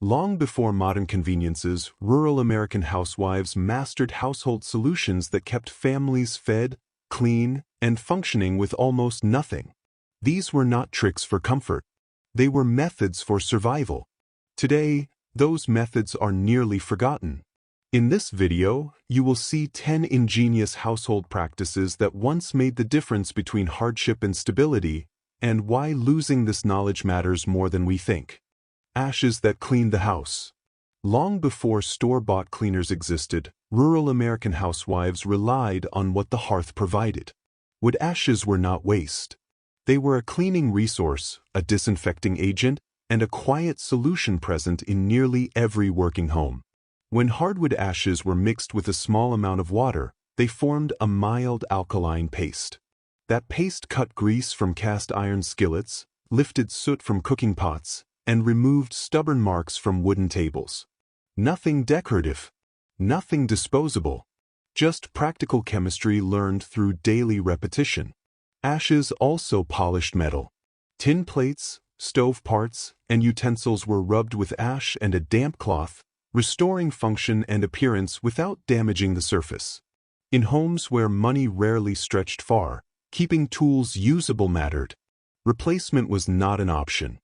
Long before modern conveniences, rural American housewives mastered household solutions that kept families fed, clean, and functioning with almost nothing. These were not tricks for comfort. They were methods for survival. Today, those methods are nearly forgotten. In this video, you will see 10 ingenious household practices that once made the difference between hardship and stability, and why losing this knowledge matters more than we think. Ashes that clean the house. Long before store-bought cleaners existed, rural American housewives relied on what the hearth provided. Wood ashes were not waste. They were a cleaning resource, a disinfecting agent, and a quiet solution present in nearly every working home. When hardwood ashes were mixed with a small amount of water, they formed a mild alkaline paste. That paste cut grease from cast iron skillets, lifted soot from cooking pots, and removed stubborn marks from wooden tables. Nothing decorative, nothing disposable, just practical chemistry learned through daily repetition. Ashes also polished metal. Tin plates, stove parts, and utensils were rubbed with ash and a damp cloth, restoring function and appearance without damaging the surface. In homes where money rarely stretched far, keeping tools usable mattered. Replacement was not an option.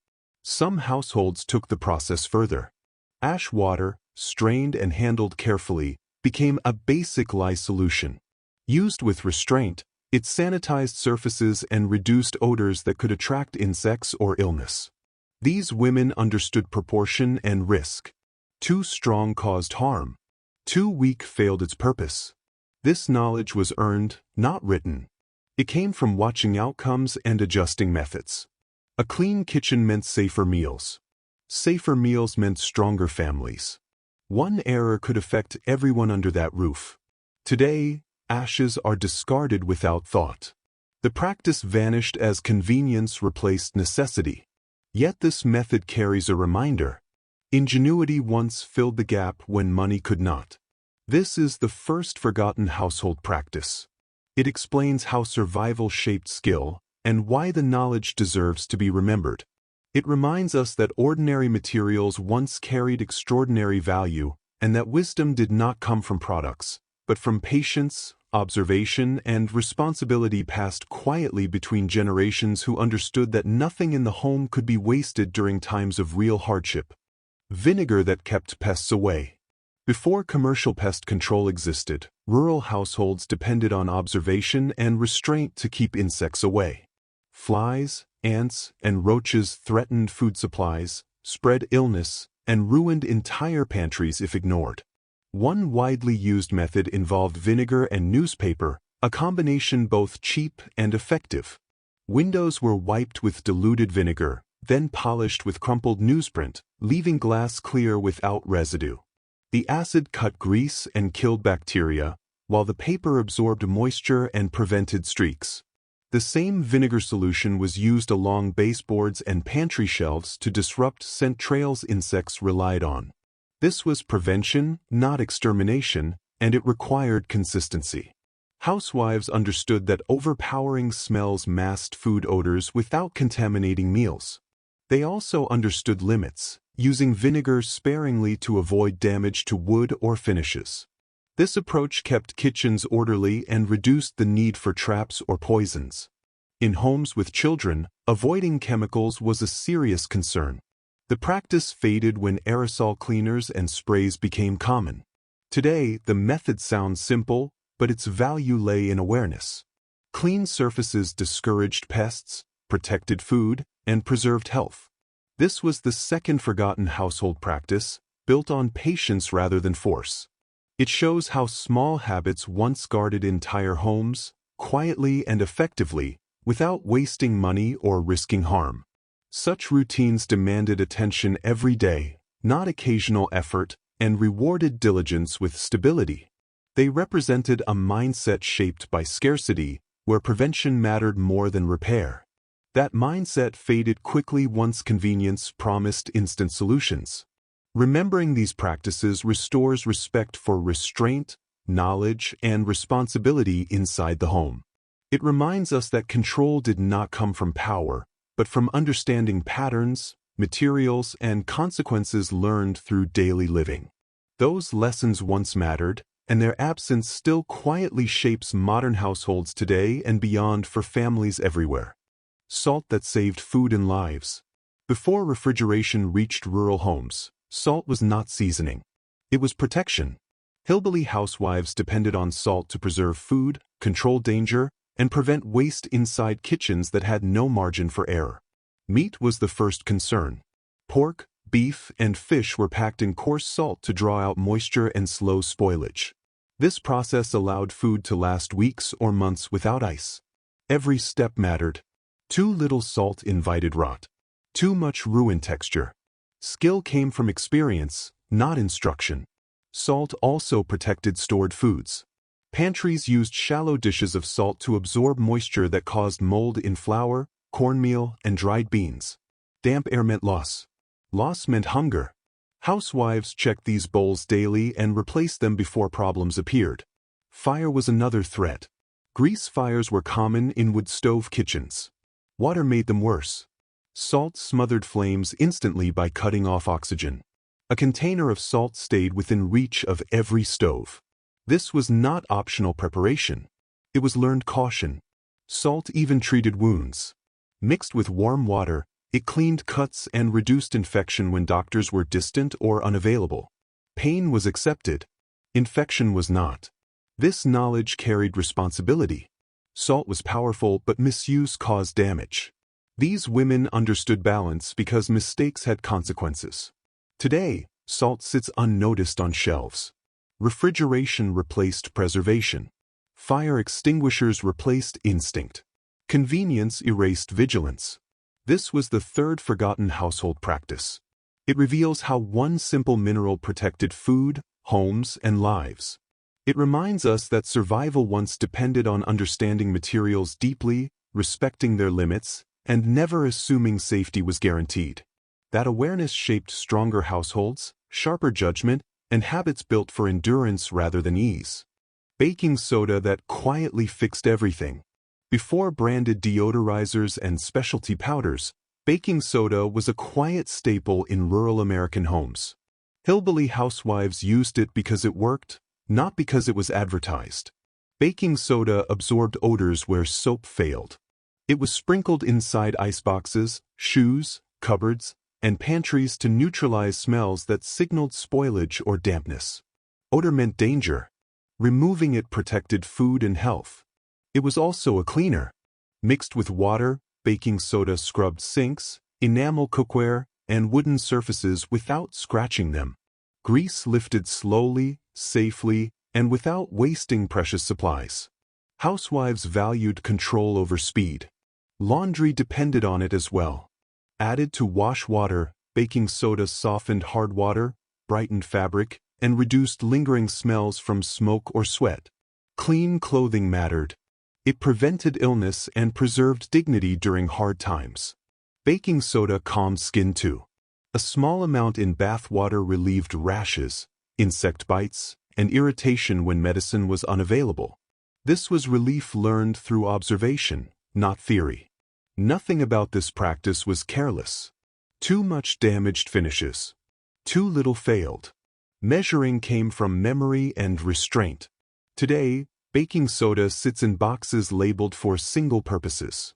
Some households took the process further. Ash water, strained and handled carefully, became a basic lye solution. Used with restraint, it sanitized surfaces and reduced odors that could attract insects or illness. These women understood proportion and risk. Too strong caused harm. Too weak failed its purpose. This knowledge was earned, not written. It came from watching outcomes and adjusting methods. A clean kitchen meant safer meals. Safer meals meant stronger families. One error could affect everyone under that roof. Today, ashes are discarded without thought. The practice vanished as convenience replaced necessity. Yet this method carries a reminder. Ingenuity once filled the gap when money could not. This is the first forgotten household practice. It explains how survival shaped skill, and why the knowledge deserves to be remembered. It reminds us that ordinary materials once carried extraordinary value, and that wisdom did not come from products, but from patience, observation, and responsibility passed quietly between generations who understood that nothing in the home could be wasted during times of real hardship. Vinegar that kept pests away. Before commercial pest control existed, rural households depended on observation and restraint to keep insects away. Flies, ants, and roaches threatened food supplies, spread illness, and ruined entire pantries if ignored. One widely used method involved vinegar and newspaper, a combination both cheap and effective. Windows were wiped with diluted vinegar, then polished with crumpled newsprint, leaving glass clear without residue. The acid cut grease and killed bacteria, while the paper absorbed moisture and prevented streaks. The same vinegar solution was used along baseboards and pantry shelves to disrupt scent trails insects relied on. This was prevention, not extermination, and it required consistency. Housewives understood that overpowering smells masked food odors without contaminating meals. They also understood limits, using vinegar sparingly to avoid damage to wood or finishes. This approach kept kitchens orderly and reduced the need for traps or poisons. In homes with children, avoiding chemicals was a serious concern. The practice faded when aerosol cleaners and sprays became common. Today, the method sounds simple, but its value lay in awareness. Clean surfaces discouraged pests, protected food, and preserved health. This was the second forgotten household practice, built on patience rather than force. It shows how small habits once guarded entire homes, quietly and effectively, without wasting money or risking harm. Such routines demanded attention every day, not occasional effort, and rewarded diligence with stability. They represented a mindset shaped by scarcity, where prevention mattered more than repair. That mindset faded quickly once convenience promised instant solutions. Remembering these practices restores respect for restraint, knowledge, and responsibility inside the home. It reminds us that control did not come from power, but from understanding patterns, materials, and consequences learned through daily living. Those lessons once mattered, and their absence still quietly shapes modern households today and beyond for families everywhere. Salt that saved food and lives. Before refrigeration reached rural homes, salt was not seasoning. It was protection. Hillbilly housewives depended on salt to preserve food, control danger, and prevent waste inside kitchens that had no margin for error. Meat was the first concern. Pork, beef, and fish were packed in coarse salt to draw out moisture and slow spoilage. This process allowed food to last weeks or months without ice. Every step mattered. Too little salt invited rot. Too much ruined texture. Skill came from experience, not instruction. Salt also protected stored foods. Pantries used shallow dishes of salt to absorb moisture that caused mold in flour, cornmeal, and dried beans. Damp air meant loss. Loss meant hunger. Housewives checked these bowls daily and replaced them before problems appeared. Fire was another threat. Grease fires were common in wood stove kitchens. Water made them worse. Salt smothered flames instantly by cutting off oxygen. A container of salt stayed within reach of every stove. This was not optional preparation. It was learned caution. Salt even treated wounds. Mixed with warm water, it cleaned cuts and reduced infection when doctors were distant or unavailable. Pain was accepted. Infection was not. This knowledge carried responsibility. Salt was powerful, but misuse caused damage. These women understood balance because mistakes had consequences. Today, salt sits unnoticed on shelves. Refrigeration replaced preservation. Fire extinguishers replaced instinct. Convenience erased vigilance. This was the third forgotten household practice. It reveals how one simple mineral protected food, homes, and lives. It reminds us that survival once depended on understanding materials deeply, respecting their limits, and never assuming safety was guaranteed. That awareness shaped stronger households, sharper judgment, and habits built for endurance rather than ease. Baking soda that quietly fixed everything. Before branded deodorizers and specialty powders, baking soda was a quiet staple in rural American homes. Hillbilly housewives used it because it worked, not because it was advertised. Baking soda absorbed odors where soap failed. It was sprinkled inside iceboxes, shoes, cupboards, and pantries to neutralize smells that signaled spoilage or dampness. Odor meant danger. Removing it protected food and health. It was also a cleaner. Mixed with water, baking soda scrubbed sinks, enamel cookware, and wooden surfaces without scratching them. Grease lifted slowly, safely, and without wasting precious supplies. Housewives valued control over speed. Laundry depended on it as well. Added to wash water, baking soda softened hard water, brightened fabric, and reduced lingering smells from smoke or sweat. Clean clothing mattered. It prevented illness and preserved dignity during hard times. Baking soda calmed skin too. A small amount in bath water relieved rashes, insect bites, and irritation when medicine was unavailable. This was relief learned through observation, not theory. Nothing about this practice was careless. Too much damaged finishes. Too little failed. Measuring came from memory and restraint. Today, baking soda sits in boxes labeled for single purposes.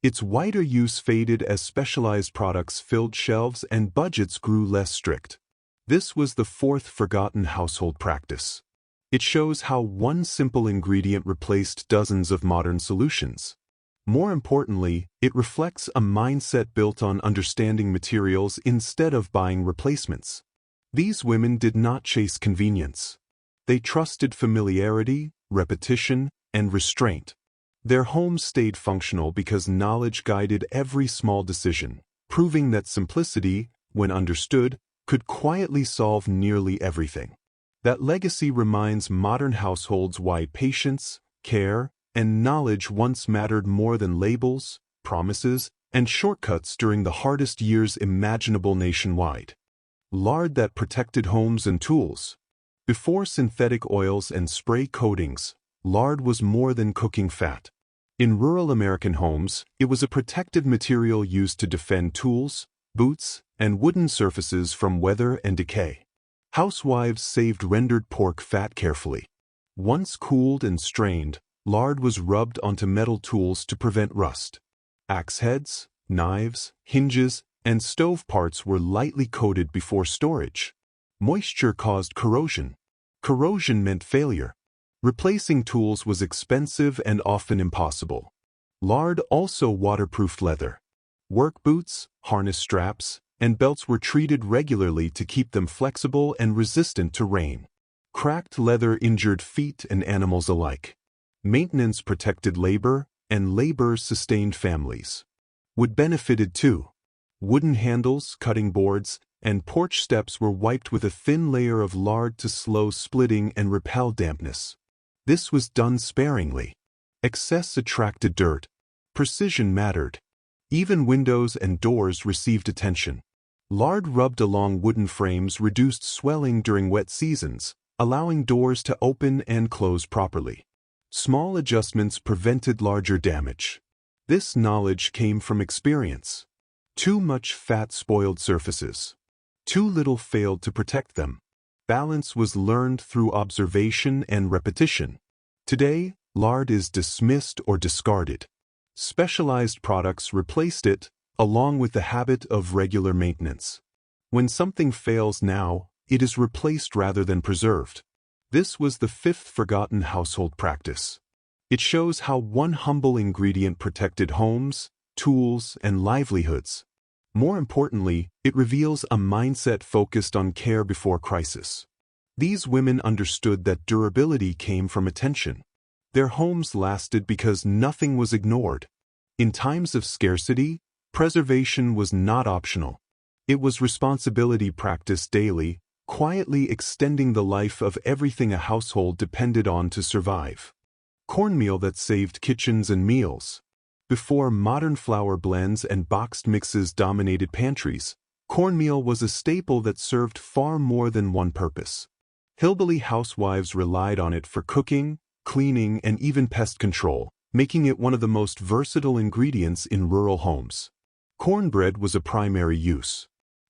Its wider use faded as specialized products filled shelves and budgets grew less strict. This was the fourth forgotten household practice. It shows how one simple ingredient replaced dozens of modern solutions. More importantly, it reflects a mindset built on understanding materials instead of buying replacements. These women did not chase convenience. They trusted familiarity, repetition, and restraint. Their homes stayed functional because knowledge guided every small decision, proving that simplicity, when understood, could quietly solve nearly everything. That legacy reminds modern households why patience, care, and knowledge once mattered more than labels, promises, and shortcuts during the hardest years imaginable nationwide. Lard that protected homes and tools. Before synthetic oils and spray coatings, lard was more than cooking fat. In rural American homes, it was a protective material used to defend tools, boots, and wooden surfaces from weather and decay. Housewives saved rendered pork fat carefully. Once cooled and strained, lard was rubbed onto metal tools to prevent rust. Axe heads, knives, hinges, and stove parts were lightly coated before storage. Moisture caused corrosion. Corrosion meant failure. Replacing tools was expensive and often impossible. Lard also waterproofed leather. Work boots, harness straps, and belts were treated regularly to keep them flexible and resistant to rain. Cracked leather injured feet and animals alike. Maintenance protected labor, and labor sustained families. Wood benefited too. Wooden handles, cutting boards, and porch steps were wiped with a thin layer of lard to slow splitting and repel dampness. This was done sparingly. Excess attracted dirt. Precision mattered. Even windows and doors received attention. Lard rubbed along wooden frames reduced swelling during wet seasons, allowing doors to open and close properly. Small adjustments prevented larger damage. This knowledge came from experience. Too much fat spoiled surfaces. Too little failed to protect them. Balance was learned through observation and repetition. Today, lard is dismissed or discarded. Specialized products replaced it, along with the habit of regular maintenance. When something fails now, it is replaced rather than preserved. This was the fifth forgotten household practice. It shows how one humble ingredient protected homes, tools, and livelihoods. More importantly, it reveals a mindset focused on care before crisis. These women understood that durability came from attention. Their homes lasted because nothing was ignored. In times of scarcity, preservation was not optional. It was responsibility practiced daily, quietly extending the life of everything a household depended on to survive. Cornmeal that saved kitchens and meals. Before modern flour blends and boxed mixes dominated pantries, cornmeal was a staple that served far more than one purpose. Hillbilly housewives relied on it for cooking, cleaning, and even pest control, making it one of the most versatile ingredients in rural homes. Cornbread was a primary use.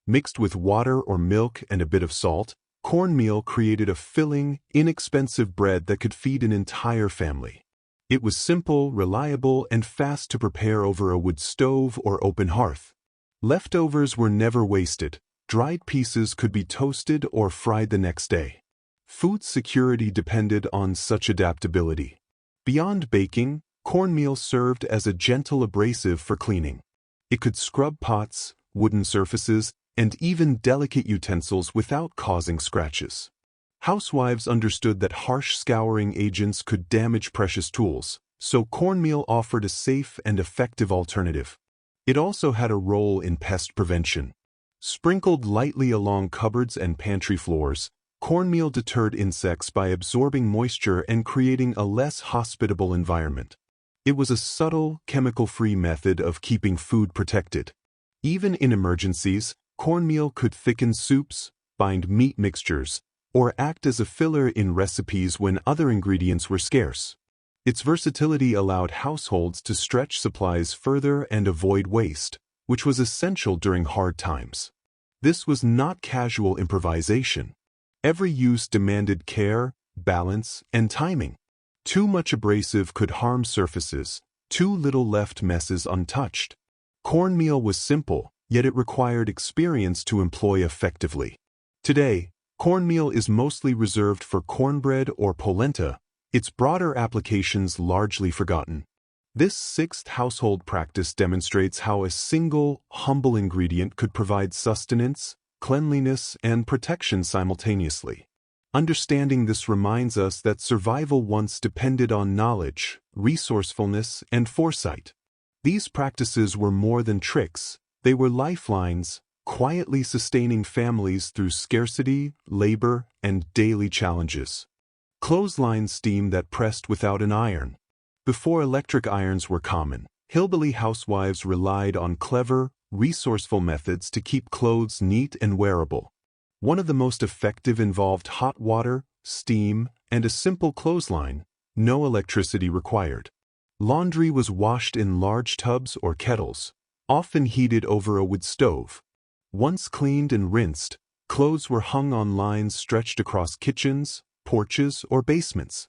Mixed with water or milk and a bit of salt, cornmeal created a filling, inexpensive bread that could feed an entire family. It was simple, reliable, and fast to prepare over a wood stove or open hearth. Leftovers were never wasted. Dried pieces could be toasted or fried the next day. Food security depended on such adaptability. Beyond baking, cornmeal served as a gentle abrasive for cleaning. It could scrub pots, wooden surfaces, and even delicate utensils without causing scratches. Housewives understood that harsh scouring agents could damage precious tools, so cornmeal offered a safe and effective alternative. It also had a role in pest prevention. Sprinkled lightly along cupboards and pantry floors, cornmeal deterred insects by absorbing moisture and creating a less hospitable environment. It was a subtle, chemical-free method of keeping food protected. Even in emergencies, cornmeal could thicken soups, bind meat mixtures, or act as a filler in recipes when other ingredients were scarce. Its versatility allowed households to stretch supplies further and avoid waste, which was essential during hard times. This was not casual improvisation. Every use demanded care, balance, and timing. Too much abrasive could harm surfaces, too little left messes untouched. Cornmeal was simple, yet it required experience to employ effectively. Today, cornmeal is mostly reserved for cornbread or polenta, its broader applications largely forgotten. This sixth household practice demonstrates how a single, humble ingredient could provide sustenance, cleanliness, and protection simultaneously. Understanding this reminds us that survival once depended on knowledge, resourcefulness, and foresight. These practices were more than tricks, they were lifelines, quietly sustaining families through scarcity, labor, and daily challenges. Clothesline steam that pressed without an iron. Before electric irons were common, hillbilly housewives relied on clever, resourceful methods to keep clothes neat and wearable. One of the most effective involved hot water, steam, and a simple clothesline, no electricity required. Laundry was washed in large tubs or kettles, often heated over a wood stove. Once cleaned and rinsed, clothes were hung on lines stretched across kitchens, porches, or basements.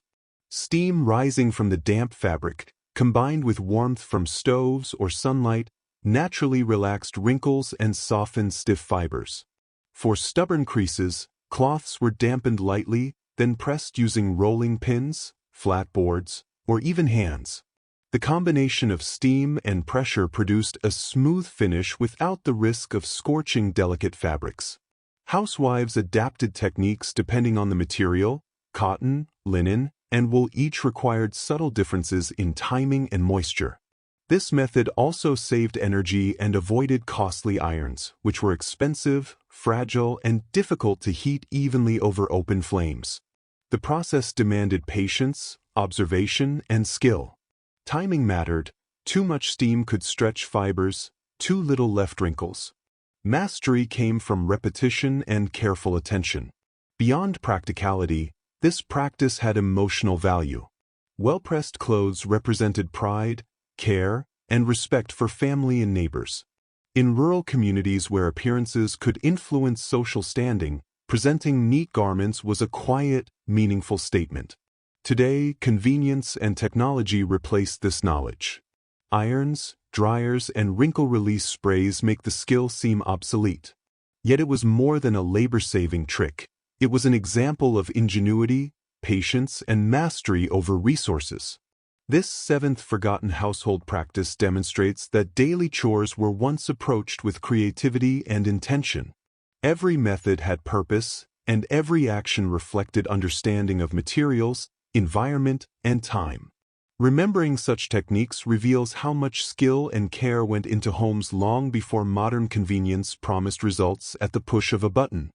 Steam rising from the damp fabric, combined with warmth from stoves or sunlight, naturally relaxed wrinkles and softened stiff fibers. For stubborn creases, cloths were dampened lightly, then pressed using rolling pins, flat boards, or even hands. The combination of steam and pressure produced a smooth finish without the risk of scorching delicate fabrics. Housewives adapted techniques depending on the material. Cotton, linen, and wool each required subtle differences in timing and moisture. This method also saved energy and avoided costly irons, which were expensive, fragile, and difficult to heat evenly over open flames. The process demanded patience, observation, and skill. Timing mattered. Too much steam could stretch fibers, too little left wrinkles. Mastery came from repetition and careful attention. Beyond practicality, this practice had emotional value. Well-pressed clothes represented pride, care, and respect for family and neighbors. In rural communities where appearances could influence social standing, presenting neat garments was a quiet, meaningful statement. Today, convenience and technology replace this knowledge. Irons, dryers, and wrinkle-release sprays make the skill seem obsolete. Yet it was more than a labor-saving trick. It was an example of ingenuity, patience, and mastery over resources. This seventh forgotten household practice demonstrates that daily chores were once approached with creativity and intention. Every method had purpose, and every action reflected understanding of materials, environment, and time. Remembering such techniques reveals how much skill and care went into homes long before modern convenience promised results at the push of a button.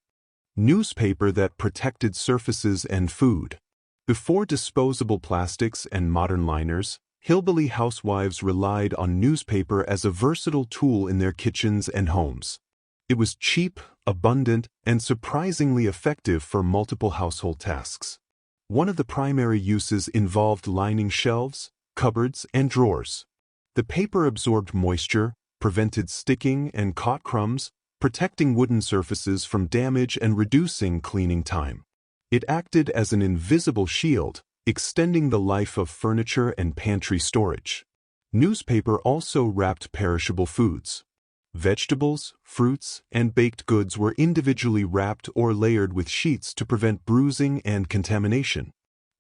Newspaper that protected surfaces and food. Before disposable plastics and modern liners, hillbilly housewives relied on newspaper as a versatile tool in their kitchens and homes. It was cheap, abundant, and surprisingly effective for multiple household tasks. One of the primary uses involved lining shelves, cupboards, and drawers. The paper absorbed moisture, prevented sticking, and caught crumbs, protecting wooden surfaces from damage and reducing cleaning time. It acted as an invisible shield, extending the life of furniture and pantry storage. Newspaper also wrapped perishable foods. Vegetables, fruits, and baked goods were individually wrapped or layered with sheets to prevent bruising and contamination.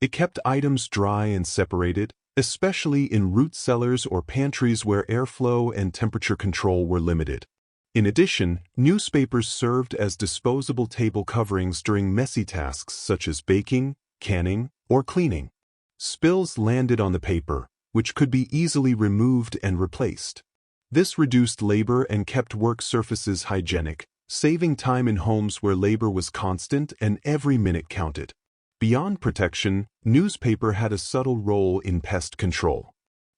It kept items dry and separated, especially in root cellars or pantries where airflow and temperature control were limited. In addition, newspapers served as disposable table coverings during messy tasks such as baking, canning, or cleaning. Spills landed on the paper, which could be easily removed and replaced. This reduced labor and kept work surfaces hygienic, saving time in homes where labor was constant and every minute counted. Beyond protection, newspaper had a subtle role in pest control.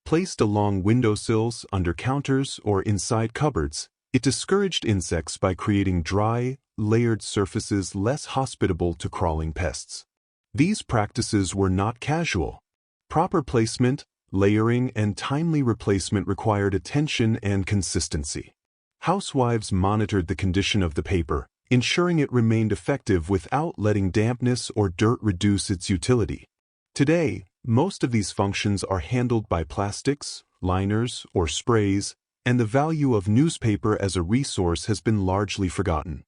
Placed along windowsills, under counters, or inside cupboards, it discouraged insects by creating dry, layered surfaces less hospitable to crawling pests. These practices were not casual. Proper placement, layering, and timely replacement required attention and consistency. Housewives monitored the condition of the paper, ensuring it remained effective without letting dampness or dirt reduce its utility. Today, most of these functions are handled by plastics, liners, or sprays, and the value of newspaper as a resource has been largely forgotten.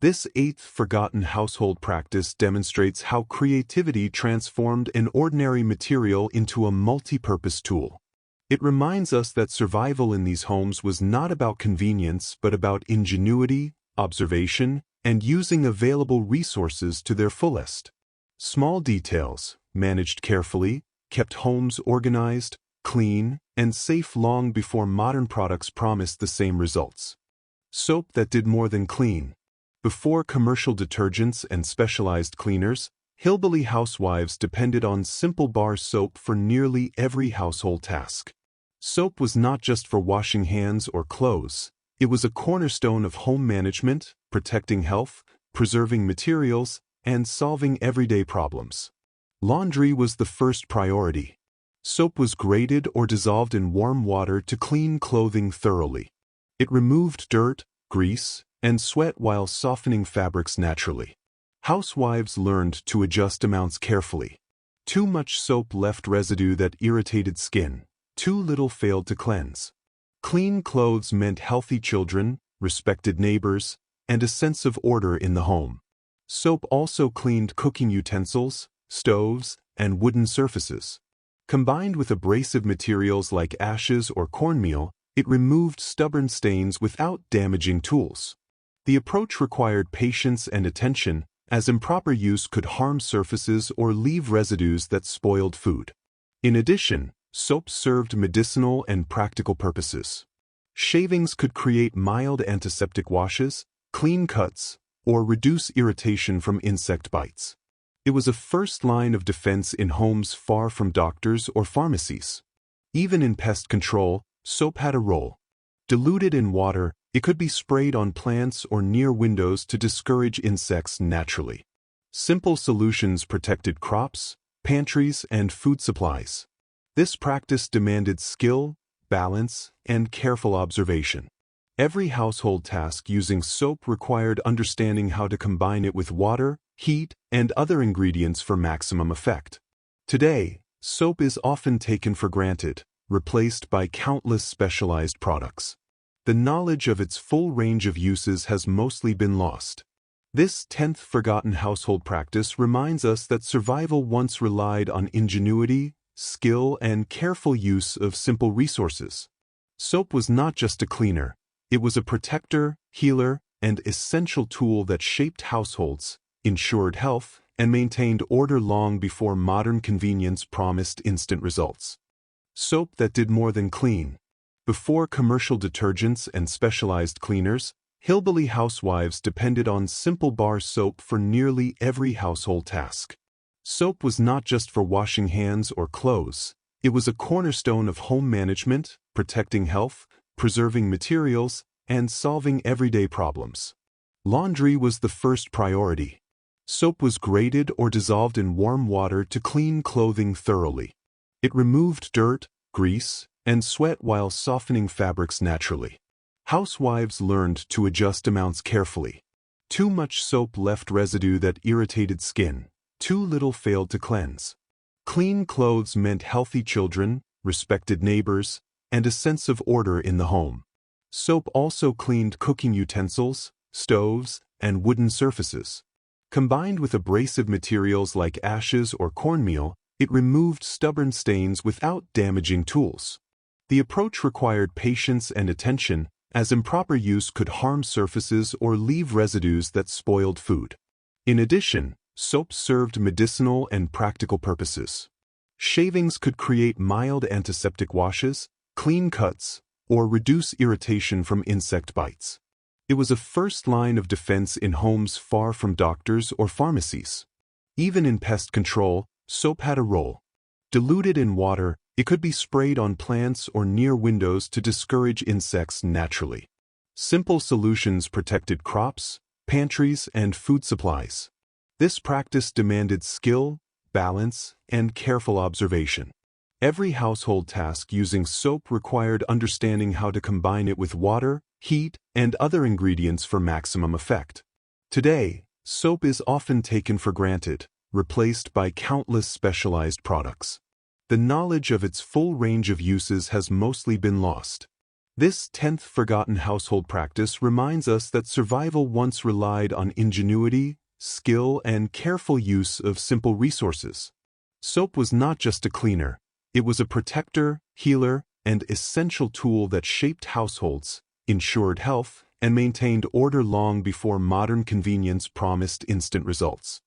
This eighth forgotten household practice demonstrates how creativity transformed an ordinary material into a multi-purpose tool. It reminds us that survival in these homes was not about convenience but about ingenuity, observation, and using available resources to their fullest. Small details, managed carefully, kept homes organized, clean, and safe long before modern products promised the same results. Soap that did more than clean. Before commercial detergents and specialized cleaners, hillbilly housewives depended on simple bar soap for nearly every household task. Soap was not just for washing hands or clothes. It was a cornerstone of home management, protecting health, preserving materials, and solving everyday problems. Laundry was the first priority. Soap was grated or dissolved in warm water to clean clothing thoroughly. It removed dirt, grease, and sweat while softening fabrics naturally. Housewives learned to adjust amounts carefully. Too much soap left residue that irritated skin. Too little failed to cleanse. Clean clothes meant healthy children, respected neighbors, and a sense of order in the home. Soap also cleaned cooking utensils, stoves, and wooden surfaces. Combined with abrasive materials like ashes or cornmeal, it removed stubborn stains without damaging tools. The approach required patience and attention, as improper use could harm surfaces or leave residues that spoiled food. In addition, soap served medicinal and practical purposes. Shavings could create mild antiseptic washes, clean cuts, or reduce irritation from insect bites. It was a first line of defense in homes far from doctors or pharmacies. Even in pest control, soap had a role. Diluted in water, it could be sprayed on plants or near windows to discourage insects naturally. Simple solutions protected crops, pantries, and food supplies. This practice demanded skill, balance, and careful observation. Every household task using soap required understanding how to combine it with water, heat, and other ingredients for maximum effect. Today, soap is often taken for granted, replaced by countless specialized products. The knowledge of its full range of uses has mostly been lost. This 10th forgotten household practice reminds us that survival once relied on ingenuity, skill, and careful use of simple resources. Soap was not just a cleaner, it was a protector, healer, and essential tool that shaped households, ensured health, and maintained order long before modern convenience promised instant results. Soap that did more than clean. Before commercial detergents and specialized cleaners, Hillbilly housewives depended on simple bar soap for nearly every household task. Soap was not just for washing hands or clothes, it was a cornerstone of home management, protecting health, preserving materials, and solving everyday problems. Laundry was the first priority. Soap was grated or dissolved in warm water to clean clothing thoroughly. It removed dirt, grease, and sweat while softening fabrics naturally. Housewives learned to adjust amounts carefully. Too much soap left residue that irritated skin. Too little failed to cleanse. Clean clothes meant healthy children, respected neighbors, and a sense of order in the home. Soap also cleaned cooking utensils, stoves, and wooden surfaces. Combined with abrasive materials like ashes or cornmeal, it removed stubborn stains without damaging tools. The approach required patience and attention, as improper use could harm surfaces or leave residues that spoiled food. In addition, soap served medicinal and practical purposes. Shavings could create mild antiseptic washes, clean cuts, or reduce irritation from insect bites. It was a first line of defense in homes far from doctors or pharmacies. Even in pest control, soap had a role. Diluted in water, it could be sprayed on plants or near windows to discourage insects naturally. Simple solutions protected crops, pantries, and food supplies. This practice demanded skill, balance, and careful observation. Every household task using soap required understanding how to combine it with water, heat, and other ingredients for maximum effect. Today, soap is often taken for granted, replaced by countless specialized products. The knowledge of its full range of uses has mostly been lost. This 10th forgotten household practice reminds us that survival once relied on ingenuity, skill, and careful use of simple resources. Soap was not just a cleaner, it was a protector, healer, and essential tool that shaped households, ensured health, and maintained order long before modern convenience promised instant results.